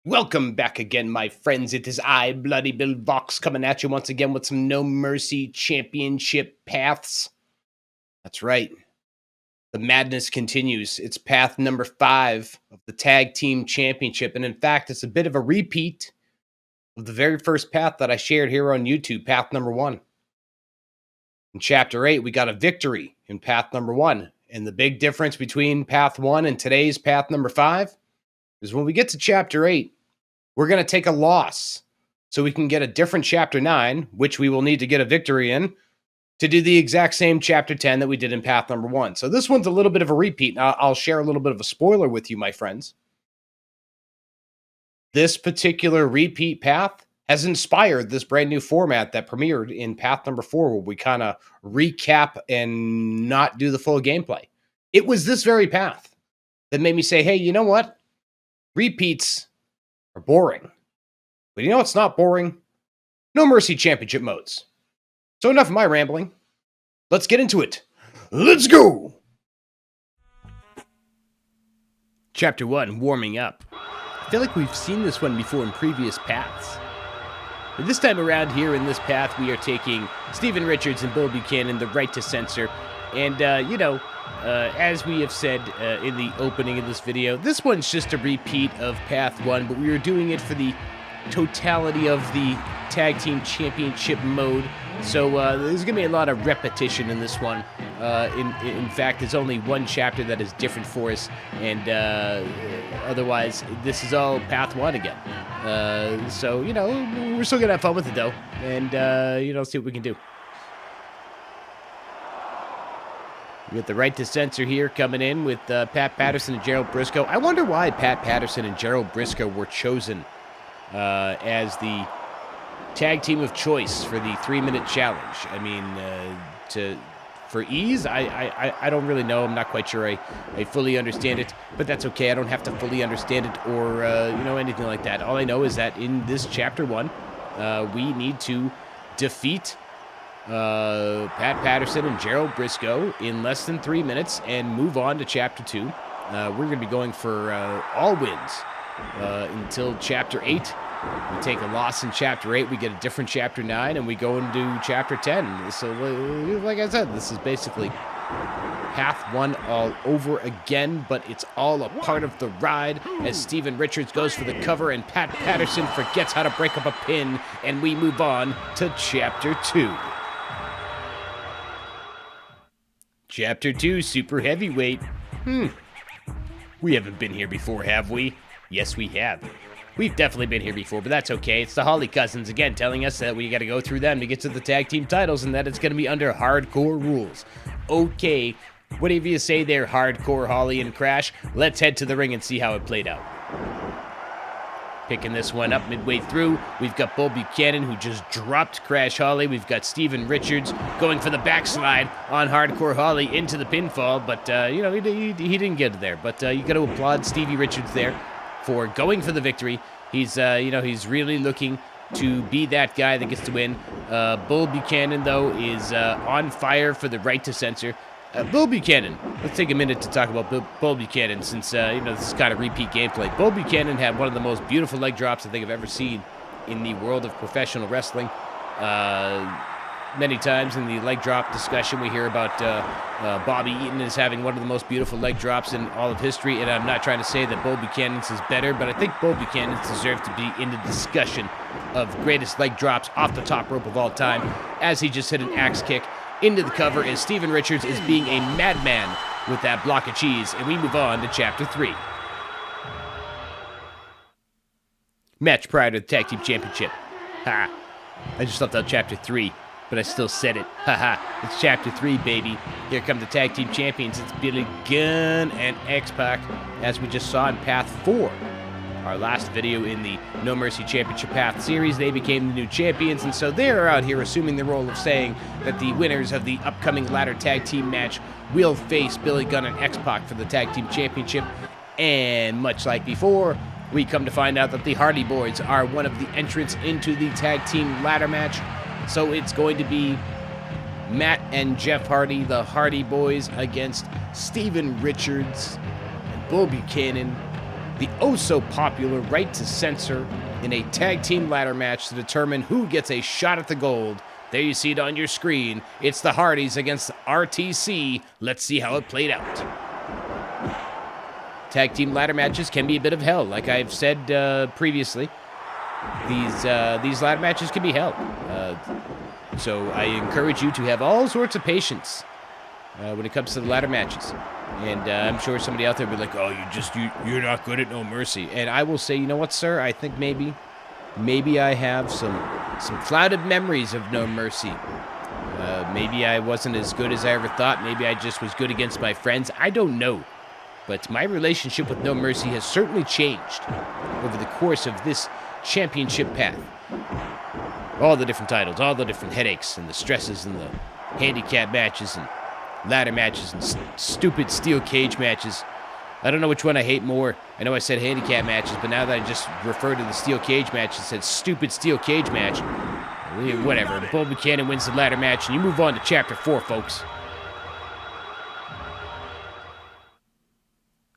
Welcome back again, my friends. It is I, Bloody Bill Vox, coming at you once again with some No Mercy Championship paths. That's right. The madness continues. It's path number 5 of the Tag Team Championship. And in fact, it's a bit of a repeat of the very first path that I shared here on YouTube, path number 1. In chapter 8, we got a victory in path number 1. And the big difference between path 1 and today's path number 5 is when we get to chapter 8, we're going to take a loss so we can get a different chapter 9, which we will need to get a victory in, to do the exact same chapter 10 that we did in path number 1. So this one's a little bit of a repeat. Now, I'll share a little bit of a spoiler with you, my friends. This particular repeat path has inspired this brand new format that premiered in path number 4, where we kind of recap and not do the full gameplay. It was this very path that made me say, hey, you know what? Repeats are boring. But you know what's not boring? No Mercy Championship modes. So enough of my rambling. Let's get into it. Let's go! Chapter 1, Warming Up. I feel like we've seen this one before in previous paths. But this time around here in this path, we are taking Steven Richards and Bill Buchanan, the right to censor. And, as we have said in the opening of this video, this one's just a repeat of Path 1, but we were doing it for the totality of the Tag Team Championship mode. So there's going to be a lot of repetition in this one. In fact, there's only one chapter that is different for us, and otherwise, this is all Path 1 again. So, we're still going to have fun with it, though, and, see what we can do. We got the right to censor here coming in with Pat Patterson and Gerald Briscoe. I wonder why Pat Patterson and Gerald Briscoe were chosen as the tag team of choice for the 3-minute challenge. I mean, for ease, I don't really know. I'm not quite sure I fully understand it, but that's okay. I don't have to fully understand it or anything like that. All I know is that in this chapter 1, we need to defeat Pat Patterson and Gerald Briscoe in less than 3 minutes and move on to chapter 2. We're going to be going for all wins until chapter 8. We take a loss in chapter 8, we get a different chapter 9, and we go into chapter 10. So, like I said, this is basically path 1 all over again, but it's all a part of the ride as Steven Richards goes for the cover and Pat Patterson forgets how to break up a pin, and we move on to chapter 2. Chapter 2, Super Heavyweight. We haven't been here before, have we? Yes, we have. We've definitely been here before, but that's okay. It's the Holly cousins again telling us that we got to go through them to get to the tag team titles and that it's going to be under hardcore rules. Okay, whatever you say there, hardcore Holly and Crash. Let's head to the ring and see how it played out. Picking this one up midway through, we've got Bull Buchanan, who just dropped Crash Holly. We've got Steven Richards going for the backslide on Hardcore Holly into the pinfall, but, he didn't get there. But you got to applaud Stevie Richards there for going for the victory. He's really looking to be that guy that gets to win. Bull Buchanan, though, is on fire for the right to censor. Bull Buchanan, let's take a minute to talk about Bull Buchanan since, this is kind of repeat gameplay. Bull Buchanan had one of the most beautiful leg drops I think I've ever seen in the world of professional wrestling. Many times in the leg drop discussion, we hear about Bobby Eaton as having one of the most beautiful leg drops in all of history, and I'm not trying to say that Bull Buchanan's is better, but I think Bull Buchanan's deserves to be in the discussion of greatest leg drops off the top rope of all time, as he just hit an axe kick into the cover as Steven Richards is being a madman with that block of cheese, and we move on to chapter 3. Match prior to the Tag Team Championship. Ha! I just left out chapter 3, but I still said it. Haha, it's chapter 3, baby. Here come the Tag Team Champions. It's Billy Gunn and X-Pac, as we just saw in Path 4. Our last video in the No Mercy Championship Path series, they became the new champions, and so they're out here assuming the role of saying that the winners of the upcoming ladder tag team match will face Billy Gunn and X-Pac for the Tag Team Championship. And much like before, we come to find out that the Hardy Boys are one of the entrants into the tag team ladder match. So it's going to be Matt and Jeff Hardy, the Hardy Boys, against Steven Richards and Bull Buchanan the oh-so-popular right to censor in a tag team ladder match to determine who gets a shot at the gold. There you see it on your screen. It's the Hardys against RTC. Let's see how it played out. Tag team ladder matches can be a bit of hell, like I've said previously. These ladder matches can be hell. So I encourage you to have all sorts of patience when it comes to the ladder matches. And I'm sure somebody out there will be like, oh, you're not good at No Mercy. And I will say, you know what, sir? I think maybe I have some clouded memories of No Mercy. Maybe I wasn't as good as I ever thought. Maybe I just was good against my friends. I don't know. But my relationship with No Mercy has certainly changed over the course of this championship path. All the different titles, all the different headaches and the stresses and the handicap matches and ladder matches and stupid steel cage matches. I don't know which one I hate more. I know I said handicap matches, but now that I just referred to the steel cage match and said stupid steel cage match, whatever. Bull Buchanan wins the ladder match, and you move on to Chapter 4, folks.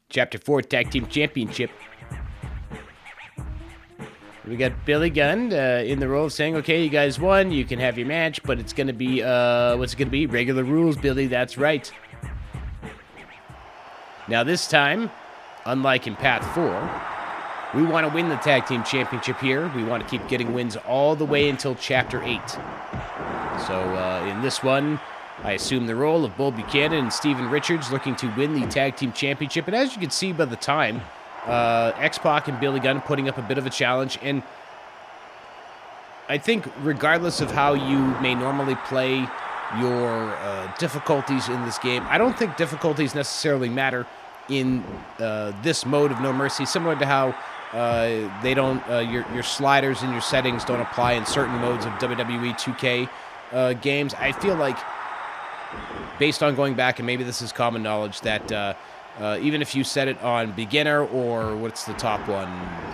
Chapter 4 Tag Team Championship. We got Billy Gunn in the role of saying, okay, you guys won, you can have your match, but it's going to be, what's it going to be? Regular rules, Billy, that's right. Now this time, unlike in Path 4, we want to win the Tag Team Championship here. We want to keep getting wins all the way until Chapter 8. So in this one, I assume the role of Bull Buchanan and Steven Richards looking to win the Tag Team Championship. And as you can see by the time, X-Pac and Billy Gunn putting up a bit of a challenge. And I think regardless of how you may normally play your difficulties in this game, I don't think difficulties necessarily matter in this mode of No Mercy, similar to how they don't your sliders and your settings don't apply in certain modes of WWE 2K games. I feel like, based on going back, and maybe this is common knowledge, that even if you set it on beginner or what's the top one,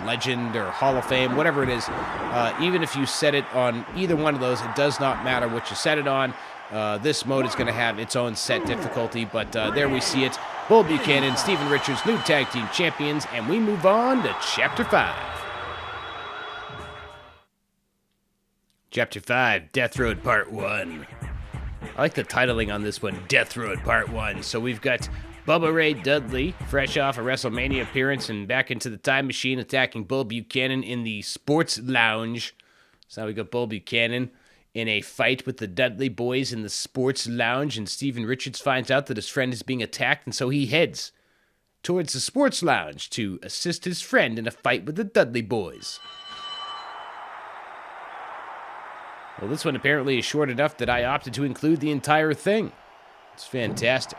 legend or Hall of Fame, whatever it is, even if you set it on either one of those, it does not matter what you set it on. This mode is going to have its own set difficulty, but there we see it. Bull Buchanan, Steven Richards, new tag team champions, and we move on to Chapter 5. Chapter 5, Death Road Part 1. I like the titling on this one, Death Road Part 1. So we've got Bubba Ray Dudley, fresh off a WrestleMania appearance and back into the time machine, attacking Bull Buchanan in the sports lounge. So now we got Bull Buchanan in a fight with the Dudley boys in the sports lounge, and Steven Richards finds out that his friend is being attacked, and so he heads towards the sports lounge to assist his friend in a fight with the Dudley boys. Well, this one apparently is short enough that I opted to include the entire thing. It's fantastic.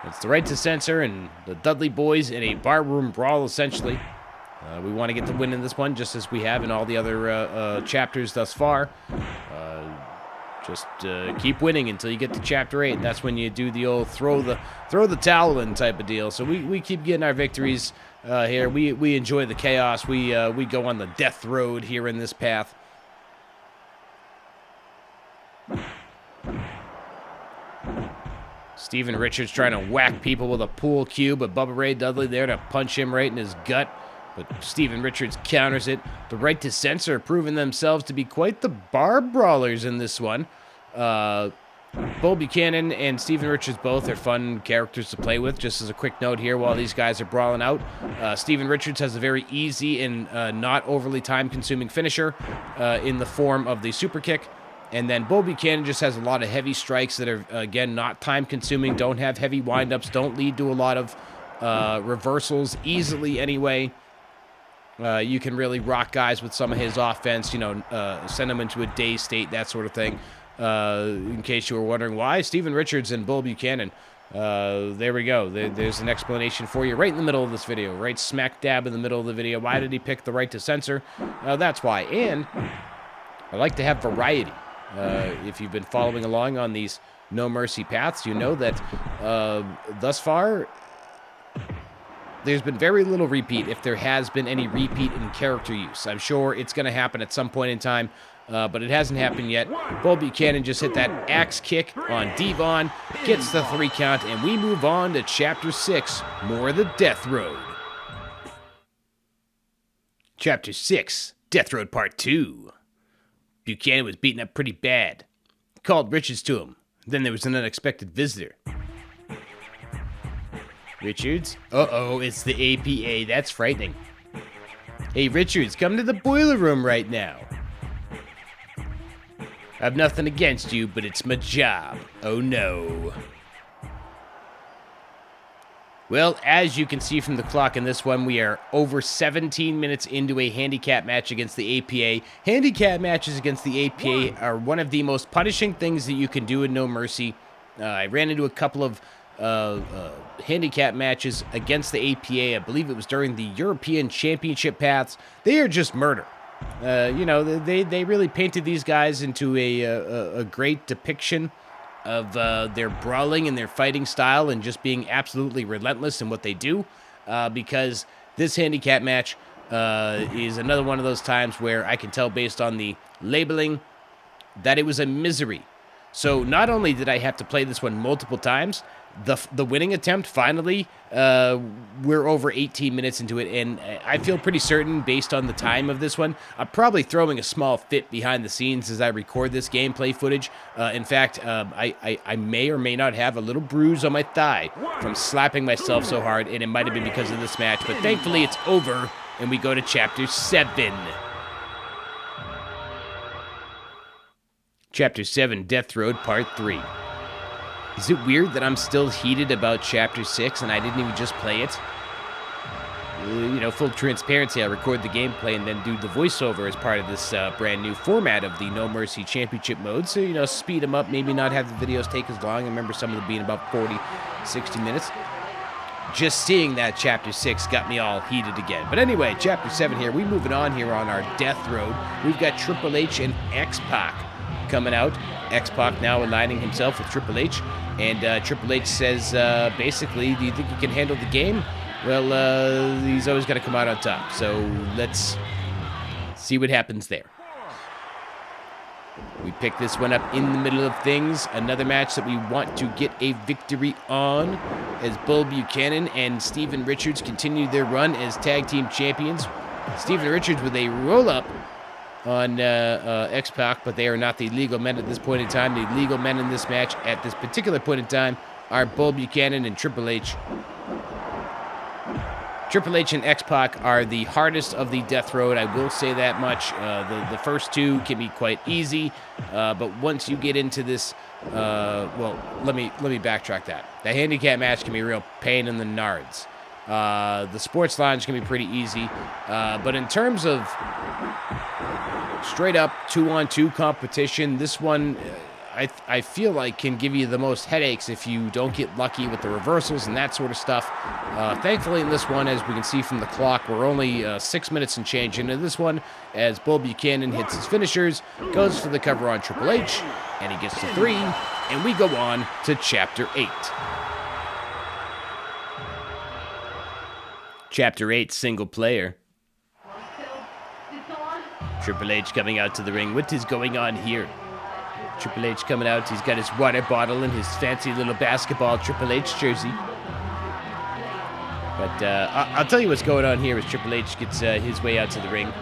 It's the right to censor and the Dudley boys in a barroom brawl, essentially. We want to get the win in this one, just as we have in all the other chapters thus far. Just keep winning until you get to Chapter 8. That's when you do the old throw the towel in type of deal. So we keep getting our victories here. We enjoy the chaos. We go on the death road here in this path. Steven Richards trying to whack people with a pool cue, but Bubba Ray Dudley there to punch him right in his gut. But Steven Richards counters it. The right to censor proving themselves to be quite the bar brawlers in this one. Bull Buchanan and Steven Richards both are fun characters to play with. Just as a quick note here, while these guys are brawling out, Steven Richards has a very easy and not overly time-consuming finisher in the form of the super kick. And then Bull Buchanan just has a lot of heavy strikes that are, again, not time-consuming, don't have heavy wind-ups, don't lead to a lot of reversals easily anyway. You can really rock guys with some of his offense, send them into a dazed state, that sort of thing. In case you were wondering why, Steven Richards and Bull Buchanan. There we go. There's an explanation for you right in the middle of this video, right smack dab in the middle of the video. Why did he pick the right to censor? That's why. And I like to have variety. If you've been following along on these No Mercy paths, you know that thus far, there's been very little repeat, if there has been any repeat in character use. I'm sure it's going to happen at some point in time, but it hasn't happened yet. Bull Buchanan just hit that axe kick on Devon, gets the 3 count, and we move on to Chapter 6, more of the Death Road. Chapter 6, Death Road Part 2. Buchanan was beaten up pretty bad. Called Richards to him. Then there was an unexpected visitor. Richards? Uh-oh, it's the APA. That's frightening. Hey, Richards, come to the boiler room right now. I've nothing against you, but it's my job. Oh, no. Well, as you can see from the clock in this one, we are over 17 minutes into a handicap match against the APA. Handicap matches against the APA are one of the most punishing things that you can do in No Mercy. I ran into a couple of handicap matches against the APA. I believe it was during the European Championship paths. They are just murder. They really painted these guys into a great depiction of their brawling and their fighting style and just being absolutely relentless in what they do, because this handicap match is another one of those times where I can tell based on the labeling that it was a misery. So not only did I have to play this one multiple times, the winning attempt, finally, we're over 18 minutes into it, and I feel pretty certain, based on the time of this one, I'm probably throwing a small fit behind the scenes as I record this gameplay footage. In fact, I may or may not have a little bruise on my thigh from slapping myself so hard, and it might have been because of this match, but thankfully it's over, and we go to Chapter 7. Chapter 7, Death Road Part 3. Is it weird that I'm still heated about Chapter 6 and I didn't even just play it? Full transparency, I record the gameplay and then do the voiceover as part of this brand new format of the No Mercy Championship mode. So, speed them up, maybe not have the videos take as long. I remember some of them being about 40, 60 minutes. Just seeing that Chapter 6 got me all heated again. But anyway, Chapter 7 here, we moving on here on our Death Road. We've got Triple H and X-Pac coming out. X-Pac now aligning himself with Triple H. And Triple H says, basically, do you think you can handle the game? Well, he's always got to come out on top. So let's see what happens there. We pick this one up in the middle of things. Another match that we want to get a victory on, as Bull Buchanan and Steven Richards continue their run as tag team champions. Steven Richards with a roll-up on X-Pac, but they are not the legal men at this point in time. The legal men in this match at this particular point in time are Bull Buchanan and Triple H. Triple H and X-Pac are the hardest of the Death Road, I will say that much. The first two can be quite easy, but once you get into this, let me backtrack that. The handicap match can be a real pain in the nards. The sports lounge can be pretty easy, but in terms of straight up 2-on-2 competition, this one I feel like can give you the most headaches if you don't get lucky with the reversals and that sort of stuff. Thankfully in this one, as we can see from the clock, we're only 6 minutes and change into this one, as Bull Buchanan hits his finishers, goes for the cover on Triple H, and he gets to 3, and we go on to Chapter 8. Chapter 8, Single Player. Triple H coming out to the ring. What is going on here? Triple H coming out. He's got his water bottle and his fancy little basketball Triple H jersey. But I'll tell you what's going on here as Triple H gets his way out to the ring.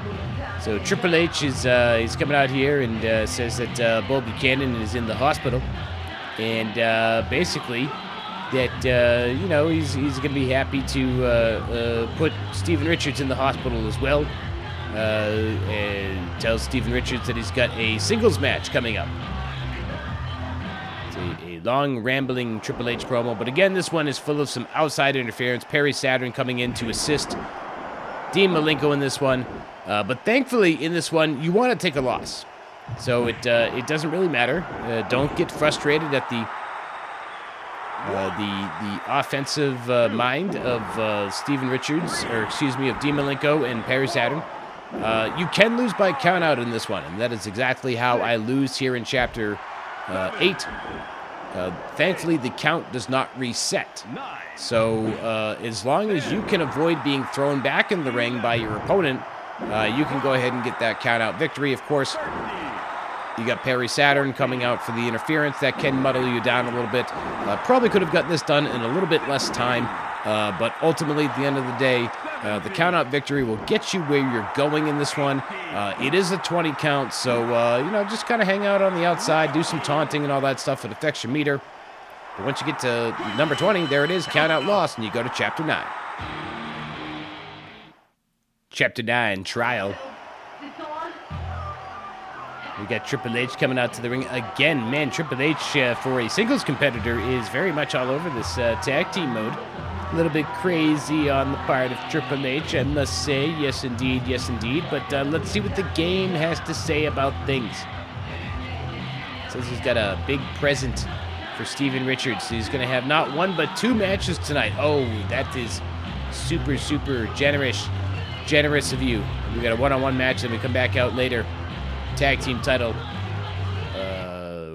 So Triple H is he's coming out here and says that Bull Buchanan is in the hospital. And basically that, he's going to be happy to put Steven Richards in the hospital as well. And tells Steven Richards that he's got a singles match coming up. It's a long, rambling Triple H promo, but again, this one is full of some outside interference. Perry Saturn coming in to assist Dean Malenko in this one, but thankfully in this one, you want to take a loss, so it doesn't really matter. Don't get frustrated at the offensive mind of Steven Richards, of Dean Malenko and Perry Saturn. You can lose by count out in this one, and that is exactly how I lose here in Chapter 8. Thankfully, the count does not reset. So as long as you can avoid being thrown back in the ring by your opponent, you can go ahead and get that count out victory. Of course, you got Perry Saturn coming out for the interference. That can muddle you down a little bit. Probably could have gotten this done in a little bit less time, but ultimately, at the end of the day, The count-out victory will get you where you're going in this one. It is a 20 count, so, just kind of hang out on the outside, do some taunting and all that stuff. It affects your meter. But once you get to number 20, there it is, count-out loss, and you go to Chapter 9. Chapter 9, Trial. We got Triple H coming out to the ring again. Man, Triple H, for a singles competitor, is very much all over this tag team mode. A little bit crazy on the part of Triple H, I must say. Yes, indeed. Yes, indeed. But let's see what the game has to say about things. Says he's got a big present for Steven Richards. He's going to have not one, but 2 matches tonight. Oh, that is super, super generous of you. We got a one-on-one match, then we come back out later. Tag team title.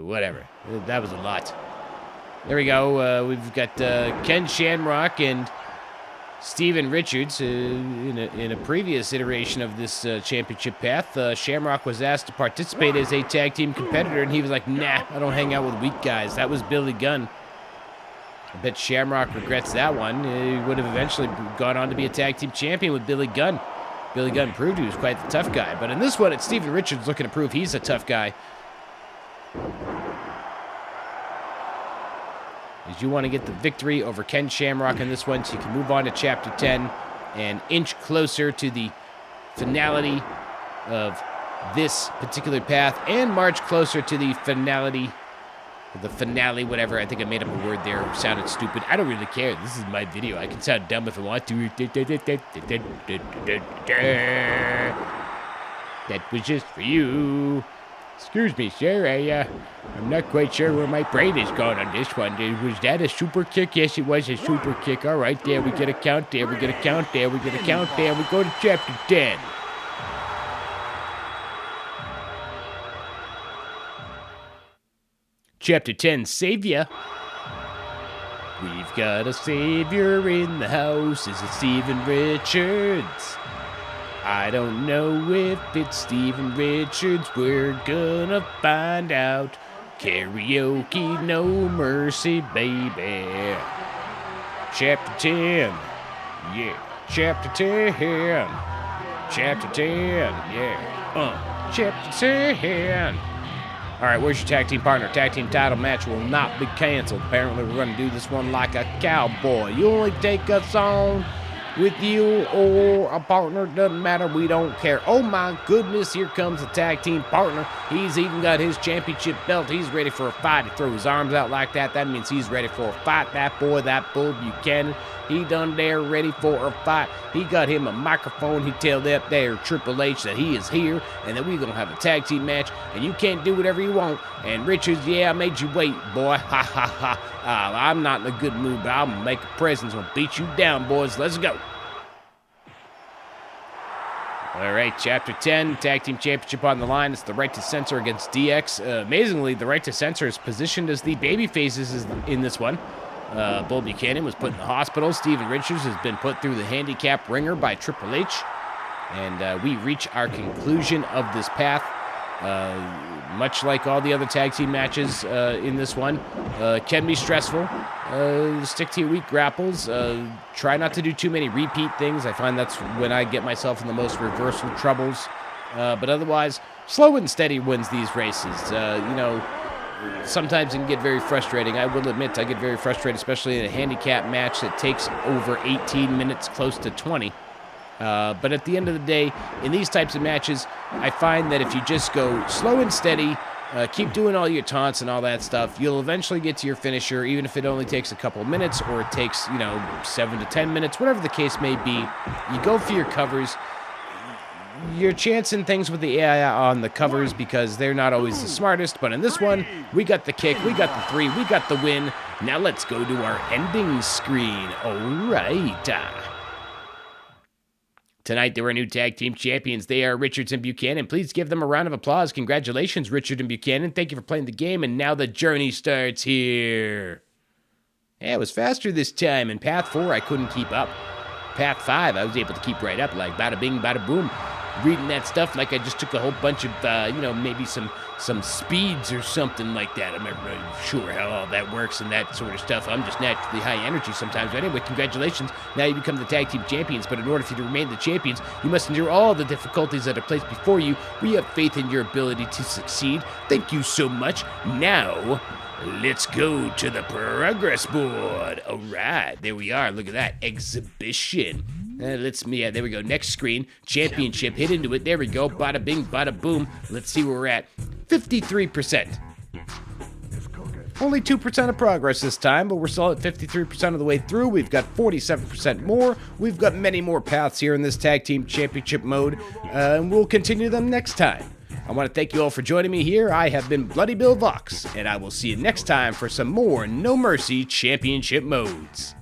Whatever. That was a lot. There we go. We've got Ken Shamrock and Steven Richards. In a previous iteration of this championship path, Shamrock was asked to participate as a tag team competitor, and he was like, nah, I don't hang out with weak guys. That was Billy Gunn. I bet Shamrock regrets that one. He would have eventually gone on to be a tag team champion with Billy Gunn. Billy Gunn proved he was quite the tough guy. But in this one, it's Steven Richards looking to prove he's a tough guy. As you want to get the victory over Ken Shamrock in this one, so you can move on to Chapter 10 and inch closer to the finality of this particular path and march closer to the finality, whatever. I think I made up a word there. It sounded stupid. I don't really care. This is my video. I can sound dumb if I want to. That was just for you. Excuse me, sir. I'm not quite sure where my brain is going on this one. Was that a super kick? Yes, it was a super kick. All right, there. We get a count there. We get a count there. We get a count there. We go to Chapter 10. Chapter 10, Savior. We've got a savior in the house. Is it Steven Richards? I don't know if it's Steven Richards. We're gonna find out. Karaoke, no mercy, baby. Chapter 10. Yeah. Chapter 10. Chapter 10. Yeah. Chapter 10. All right, where's your tag team partner? Tag team title match will not be canceled. Apparently, we're going to do this one like a cowboy. You only take us on with you or a partner. Doesn't matter. We don't care. Oh, my goodness. Here comes the tag team partner. He's even got his championship belt. He's ready for a fight. He throws his arms out like that. That means he's ready for a fight. That boy, that bull Buchanan, he done there ready for a fight. He got him a microphone. He tell that there Triple H that he is here and that we're going to have a tag team match and you can't do whatever you want. And Richards, yeah, I made you wait, boy. Ha, ha, ha. I'm not in a good mood, but I'm going to make a presence. I'm going to beat you down, boys. Let's go. All right, Chapter 10, Tag Team Championship on the line. It's the Right to Censor against DX. Amazingly, the Right to Censor is positioned as the baby faces in this one. Bull Buchanan was put in the hospital. Steven Richards has been put through the handicap ringer by Triple H. And we reach our conclusion of this path. Much like all the other tag team matches in this one, can be stressful. Stick to your weak grapples. Try not to do too many repeat things. I find that's when I get myself in the most reversal troubles. But otherwise, slow and steady wins these races. Sometimes it can get very frustrating. I will admit I get very frustrated, especially in a handicap match that takes over 18 minutes, close to 20. But at the end of the day, in these types of matches, I find that if you just go slow and steady, keep doing all your taunts and all that stuff, you'll eventually get to your finisher, even if it only takes a couple of minutes or it takes, 7 to 10 minutes, whatever the case may be. You go for your covers. You're chancing things with the AI on the covers because they're not always the smartest, but in this one, we got the kick, we got the 3, we got the win. Now let's go to our ending screen. All right. Tonight, there were new tag team champions. They are Richards and Buchanan. Please give them a round of applause. Congratulations, Richard and Buchanan. Thank you for playing the game, and now the journey starts here. Yeah, it was faster this time. In Path 4, I couldn't keep up. Path 5, I was able to keep right up, like bada bing, bada boom. Reading that stuff like I just took a whole bunch of, maybe some some speeds or something like that. I'm not really sure how all that works and that sort of stuff. I'm just naturally high energy sometimes. But anyway, congratulations. Now you become the tag team champions. But in order for you to remain the champions, you must endure all the difficulties that are placed before you. We have faith in your ability to succeed. Thank you so much. Now, let's go to the progress board. All right, there we are. Look at that exhibition. There we go. Next screen, championship. Hit into it. There we go. Bada bing, bada boom. Let's see where we're at. 53%. Only 2% of progress this time, but we're still at 53% of the way through. We've got 47% more. We've got many more paths here in this Tag Team Championship mode, and we'll continue them next time. I want to thank you all for joining me here. I have been Bloody Bill Vox, and I will see you next time for some more No Mercy Championship modes.